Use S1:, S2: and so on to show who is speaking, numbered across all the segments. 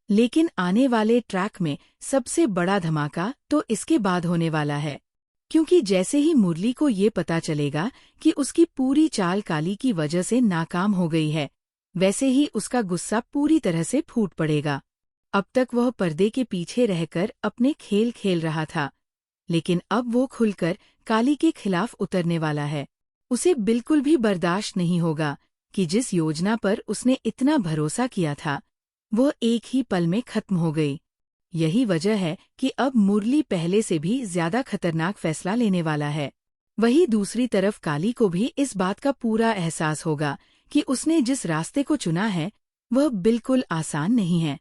S1: लेकिन आने वाले ट्रैक में सबसे बड़ा धमाका तो इसके बाद होने वाला है, क्योंकि जैसे ही मुरली को ये पता चलेगा कि उसकी पूरी चाल काली की वजह से नाकाम हो गई है, वैसे ही उसका गुस्सा पूरी तरह से फूट पड़ेगा। अब तक वह पर्दे के पीछे रहकर अपने खेल खेल रहा था, लेकिन अब वो खुलकर काली के खिलाफ उतरने वाला है। उसे बिल्कुल भी बर्दाश्त नहीं होगा कि जिस योजना पर उसने इतना भरोसा किया था, वो एक ही पल में खत्म हो गई। यही वजह है कि अब मुरली पहले से भी ज्यादा खतरनाक फैसला लेने वाला है। वहीं दूसरी तरफ काली को भी इस बात का पूरा एहसास होगा कि उसने जिस रास्ते को चुना है वह बिल्कुल आसान नहीं है,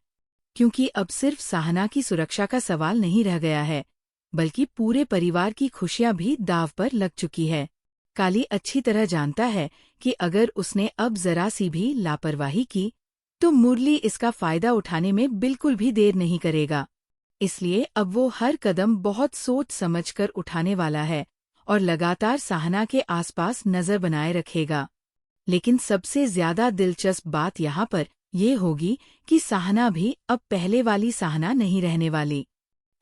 S1: क्योंकि अब सिर्फ साहना की सुरक्षा का सवाल नहीं रह गया है, बल्कि पूरे परिवार की खुशियां भी दांव पर लग चुकी है। काली अच्छी तरह जानता है कि अगर उसने अब जरा सी भी लापरवाही की तो मुरली इसका फायदा उठाने में बिल्कुल भी देर नहीं करेगा। इसलिए अब वो हर कदम बहुत सोच समझकर उठाने वाला है और लगातार साहना के आसपास नजर बनाए रखेगा। लेकिन सबसे ज्यादा दिलचस्प बात यहाँ पर ये होगी कि साहना भी अब पहले वाली साहना नहीं रहने वाली।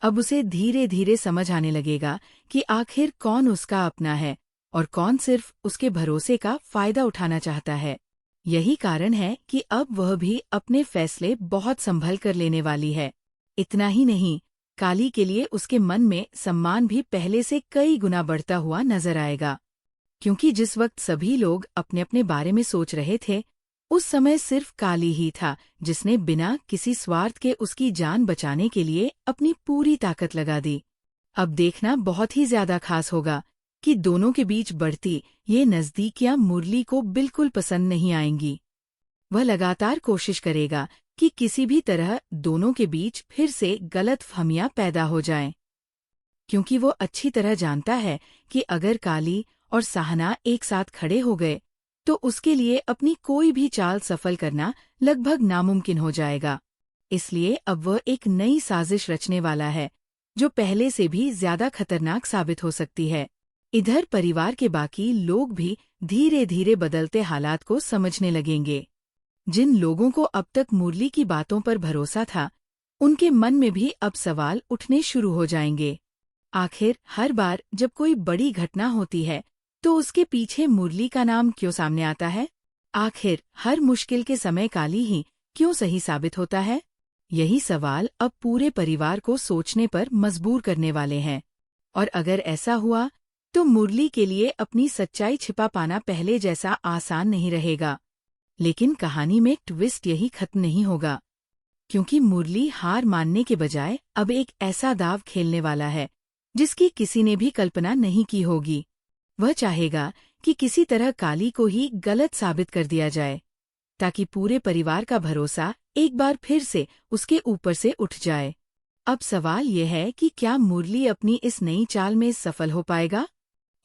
S1: अब उसे धीरे धीरे समझ आने लगेगा कि आखिर कौन उसका अपना है और कौन सिर्फ उसके भरोसे का फायदा उठाना चाहता है। यही कारण है कि अब वह भी अपने फैसले बहुत संभल कर लेने वाली है। इतना ही नहीं, काली के लिए उसके मन में सम्मान भी पहले से कई गुना बढ़ता हुआ नजर आएगा, क्योंकि जिस वक्त सभी लोग अपने अपने बारे में सोच रहे थे, उस समय सिर्फ काली ही था जिसने बिना किसी स्वार्थ के उसकी जान बचाने के लिए अपनी पूरी ताकत लगा दी। अब देखना बहुत ही ज्यादा खास होगा कि दोनों के बीच बढ़ती ये नजदीकियां मुरली को बिल्कुल पसंद नहीं आएंगी। वह लगातार कोशिश करेगा कि किसी भी तरह दोनों के बीच फिर से गलतफहमियां पैदा हो जाएं, क्योंकि वो अच्छी तरह जानता है कि अगर काली और साहना एक साथ खड़े हो गए तो उसके लिए अपनी कोई भी चाल सफल करना लगभग नामुमकिन हो जाएगा। इसलिए अब वह एक नई साजिश रचने वाला है, जो पहले से भी ज्यादा खतरनाक साबित हो सकती है। इधर परिवार के बाकी लोग भी धीरे धीरे बदलते हालात को समझने लगेंगे। जिन लोगों को अब तक मुरली की बातों पर भरोसा था, उनके मन में भी अब सवाल उठने शुरू हो जाएंगे। आखिर हर बार जब कोई बड़ी घटना होती है तो उसके पीछे मुरली का नाम क्यों सामने आता है? आखिर हर मुश्किल के समय काली ही क्यों सही साबित होता है? यही सवाल अब पूरे परिवार को सोचने पर मजबूर करने वाले हैं। और अगर ऐसा हुआ तो मुरली के लिए अपनी सच्चाई छिपा पाना पहले जैसा आसान नहीं रहेगा। लेकिन कहानी में ट्विस्ट यही खत्म नहीं होगा, क्योंकि मुरली हार मानने के बजाय अब एक ऐसा दाव खेलने वाला है जिसकी किसी ने भी कल्पना नहीं की होगी। वह चाहेगा कि किसी तरह काली को ही गलत साबित कर दिया जाए, ताकि पूरे परिवार का भरोसा एक बार फिर से उसके ऊपर से उठ जाए। अब सवाल यह है कि क्या मुरली अपनी इस नई चाल में सफल हो पाएगा,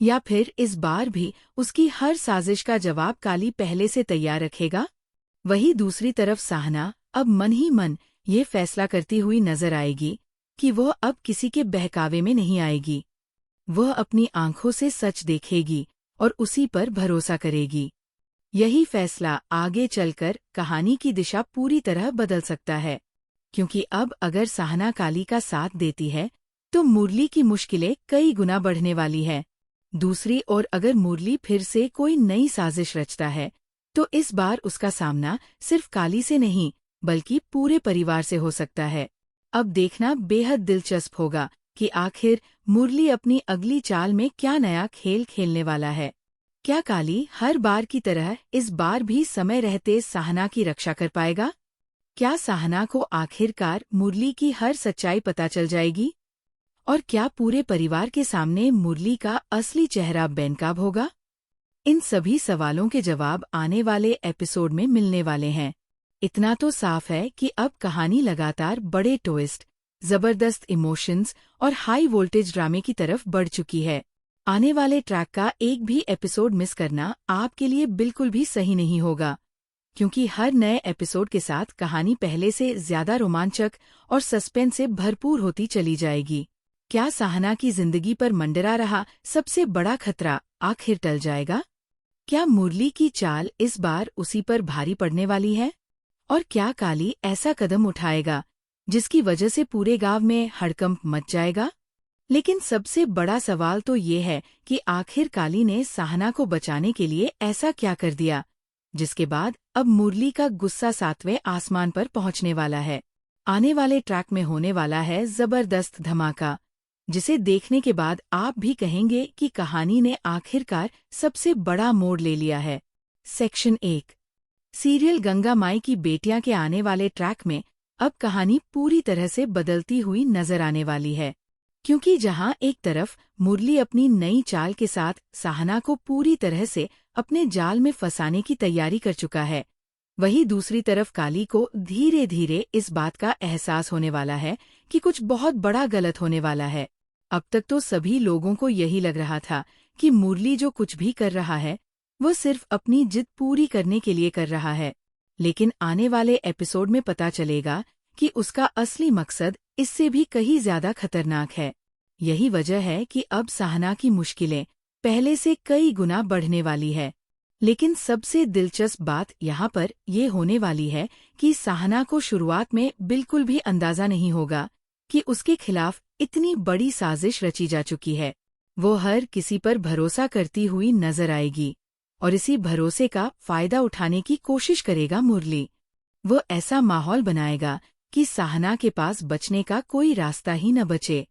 S1: या फिर इस बार भी उसकी हर साजिश का जवाब काली पहले से तैयार रखेगा? वहीं दूसरी तरफ साहना अब मन ही मन ये फैसला करती हुई नजर आएगी कि वह अब किसी के बहकावे में नहीं आएगी। वह अपनी आंखों से सच देखेगी और उसी पर भरोसा करेगी। यही फैसला आगे चलकर कहानी की दिशा पूरी तरह बदल सकता है, क्योंकि अब अगर साहना काली का साथ देती है तो मुरली की मुश्किलें कई गुना बढ़ने वाली है। दूसरी ओर अगर मुरली फिर से कोई नई साजिश रचता है तो इस बार उसका सामना सिर्फ काली से नहीं बल्कि पूरे परिवार से हो सकता है। अब देखना बेहद दिलचस्प होगा कि आखिर मुरली अपनी अगली चाल में क्या नया खेल खेलने वाला है। क्या काली हर बार की तरह इस बार भी समय रहते साहना की रक्षा कर पाएगा? क्या साहना को आखिरकार मुरली की हर सच्चाई पता चल जाएगी? और क्या पूरे परिवार के सामने मुरली का असली चेहरा बेनकाब होगा? इन सभी सवालों के जवाब आने वाले एपिसोड में मिलने वाले हैं। इतना तो साफ है कि अब कहानी लगातार बड़े ट्विस्ट, जबरदस्त इमोशंस और हाई वोल्टेज ड्रामे की तरफ बढ़ चुकी है। आने वाले ट्रैक का एक भी एपिसोड मिस करना आपके लिए बिल्कुल भी सही नहीं होगा, क्योंकि हर नए एपिसोड के साथ कहानी पहले से ज्यादा रोमांचक और सस्पेंस से भरपूर होती चली जाएगी। क्या साहना की जिंदगी पर मंडरा रहा सबसे बड़ा खतरा आखिर टल जाएगा? क्या मुरली की चाल इस बार उसी पर भारी पड़ने वाली है? और क्या काली ऐसा कदम उठाएगा जिसकी वजह से पूरे गांव में हड़कंप मच जाएगा? लेकिन सबसे बड़ा सवाल तो ये है कि आखिर काली ने साहना को बचाने के लिए ऐसा क्या कर दिया, जिसके बाद अब मुरली का गुस्सा 7वें आसमान पर पहुंचने वाला है। आने वाले ट्रैक में होने वाला है जबरदस्त धमाका, जिसे देखने के बाद आप भी कहेंगे कि कहानी ने आखिरकार सबसे बड़ा मोड़ ले लिया है। सेक्शन 1। सीरियल गंगा माई की बेटियां के आने वाले ट्रैक में अब कहानी पूरी तरह से बदलती हुई नजर आने वाली है, क्योंकि जहां एक तरफ मुरली अपनी नई चाल के साथ साहना को पूरी तरह से अपने जाल में फंसाने की तैयारी कर चुका है, वहीं दूसरी तरफ काली को धीरे धीरे इस बात का एहसास होने वाला है कि कुछ बहुत बड़ा गलत होने वाला है। अब तक तो सभी लोगों को यही लग रहा था कि मुरली जो कुछ भी कर रहा है वो सिर्फ अपनी जिद पूरी करने के लिए कर रहा है, लेकिन आने वाले एपिसोड में पता चलेगा कि उसका असली मकसद इससे भी कहीं ज्यादा खतरनाक है। यही वजह है कि अब साहना की मुश्किलें पहले से कई गुना बढ़ने वाली है। लेकिन सबसे दिलचस्प बात यहाँ पर ये होने वाली है कि साहना को शुरुआत में बिल्कुल भी अंदाजा नहीं होगा कि उसके खिलाफ इतनी बड़ी साजिश रची जा चुकी है। वो हर किसी पर भरोसा करती हुई नजर आएगी और इसी भरोसे का फायदा उठाने की कोशिश करेगा मुरली। वो ऐसा माहौल बनाएगा कि साहना के पास बचने का कोई रास्ता ही न बचे।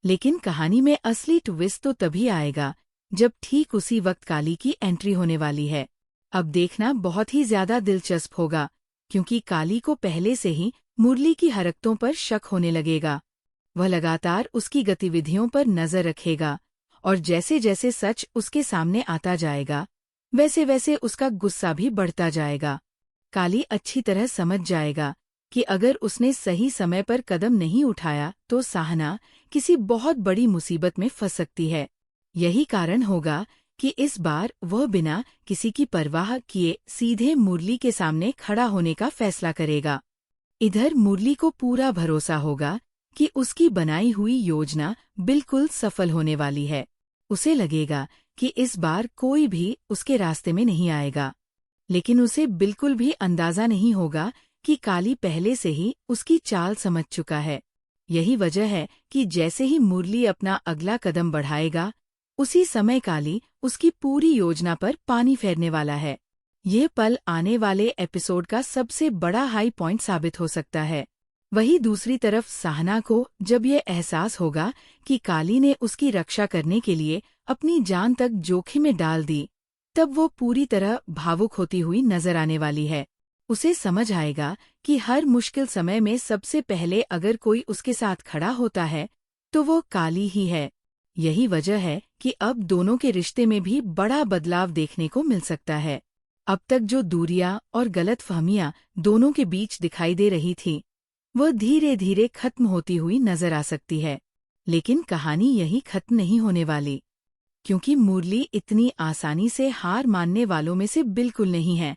S1: लेकिन कहानी में असली ट्विस्ट तो तभी आएगा जब ठीक उसी वक्त काली की एंट्री होने वाली है। अब देखना बहुत ही ज्यादा दिलचस्प होगा, क्योंकि काली को पहले से ही मुरली की हरकतों पर शक होने लगेगा। वह लगातार उसकी गतिविधियों पर नजर रखेगा और जैसे जैसे सच उसके सामने आता जाएगा वैसे वैसे उसका गुस्सा भी बढ़ता जाएगा। काली अच्छी तरह समझ जाएगा कि अगर उसने सही समय पर कदम नहीं उठाया तो साहना किसी बहुत बड़ी मुसीबत में फंस सकती है। यही कारण होगा कि इस बार वह बिना किसी की परवाह किए सीधे मुरली के सामने खड़ा होने का फैसला करेगा। इधर मुरली को पूरा भरोसा होगा कि उसकी बनाई हुई योजना बिल्कुल सफल होने वाली है। उसे लगेगा कि इस बार कोई भी उसके रास्ते में नहीं आएगा, लेकिन उसे बिल्कुल भी अंदाजा नहीं होगा कि काली पहले से ही उसकी चाल समझ चुका है। यही वजह है कि जैसे ही मुरली अपना अगला कदम बढ़ाएगा, उसी समय काली उसकी पूरी योजना पर पानी फेरने वाला है। ये पल आने वाले एपिसोड का सबसे बड़ा हाई पॉइंट साबित हो सकता है। वहीं दूसरी तरफ साहना को जब ये एहसास होगा कि काली ने उसकी रक्षा करने के लिए अपनी जान तक जोखिम में डाल दी, तब वो पूरी तरह भावुक होती हुई नजर आने वाली है। उसे समझ आएगा कि हर मुश्किल समय में सबसे पहले अगर कोई उसके साथ खड़ा होता है तो वो काली ही है। यही वजह है कि अब दोनों के रिश्ते में भी बड़ा बदलाव देखने को मिल सकता है। अब तक जो दूरियां और गलतफहमियां दोनों के बीच दिखाई दे रही थी, वह धीरे धीरे खत्म होती हुई नजर आ सकती है। लेकिन कहानी यही खत्म नहीं होने वाली, क्योंकि मुरली इतनी आसानी से हार मानने वालों में से बिल्कुल नहीं है।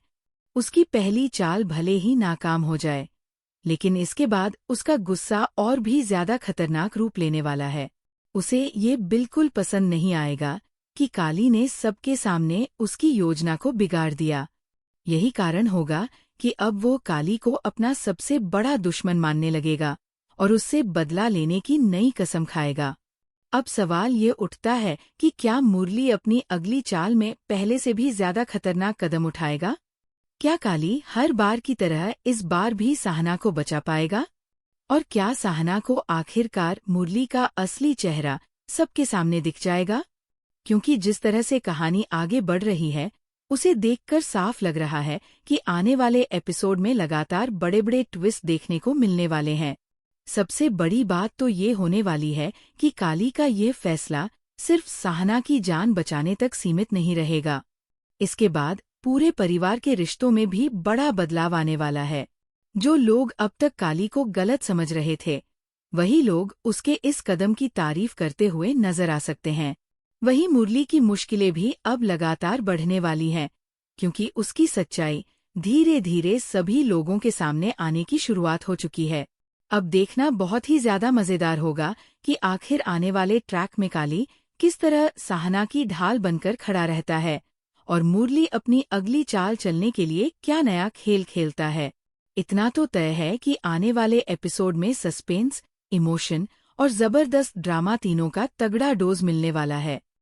S1: उसकी पहली चाल भले ही नाकाम हो जाए, लेकिन इसके बाद उसका गुस्सा और भी ज्यादा खतरनाक रूप लेने वाला है। उसे ये बिल्कुल पसंद नहीं आएगा कि काली ने सबके सामने उसकी योजना को बिगाड़ दिया। यही कारण होगा कि अब वो काली को अपना सबसे बड़ा दुश्मन मानने लगेगा और उससे बदला लेने की नई कसम खाएगा। अब सवाल ये उठता है कि क्या मुरली अपनी अगली चाल में पहले से भी ज्यादा खतरनाक कदम उठाएगा? क्या काली हर बार की तरह इस बार भी साहना को बचा पाएगा? और क्या साहना को आखिरकार मुरली का असली चेहरा सबके सामने दिख जाएगा? क्योंकि जिस तरह से कहानी आगे बढ़ रही है, उसे देखकर साफ लग रहा है कि आने वाले एपिसोड में लगातार बड़े बड़े ट्विस्ट देखने को मिलने वाले हैं। सबसे बड़ी बात तो ये होने वाली है कि काली का ये फैसला सिर्फ साहना की जान बचाने तक सीमित नहीं रहेगा। इसके बाद पूरे परिवार के रिश्तों में भी बड़ा बदलाव आने वाला है। जो लोग अब तक काली को गलत समझ रहे थे, वही लोग उसके इस कदम की तारीफ करते हुए नजर आ सकते हैं। वहीं मुरली की मुश्किलें भी अब लगातार बढ़ने वाली हैं, क्योंकि उसकी सच्चाई धीरे धीरे सभी लोगों के सामने आने की शुरुआत हो चुकी है। अब देखना बहुत ही ज्यादा मजेदार होगा कि आखिर आने वाले ट्रैक में काली किस तरह साहना की ढाल बनकर खड़ा रहता है और मुरली अपनी अगली चाल चलने के लिए क्या नया खेल खेलता है। इतना तो तय है कि आने वाले एपिसोड में सस्पेंस, इमोशन और जबरदस्त ड्रामा तीनों का तगड़ा डोज मिलने वाला है।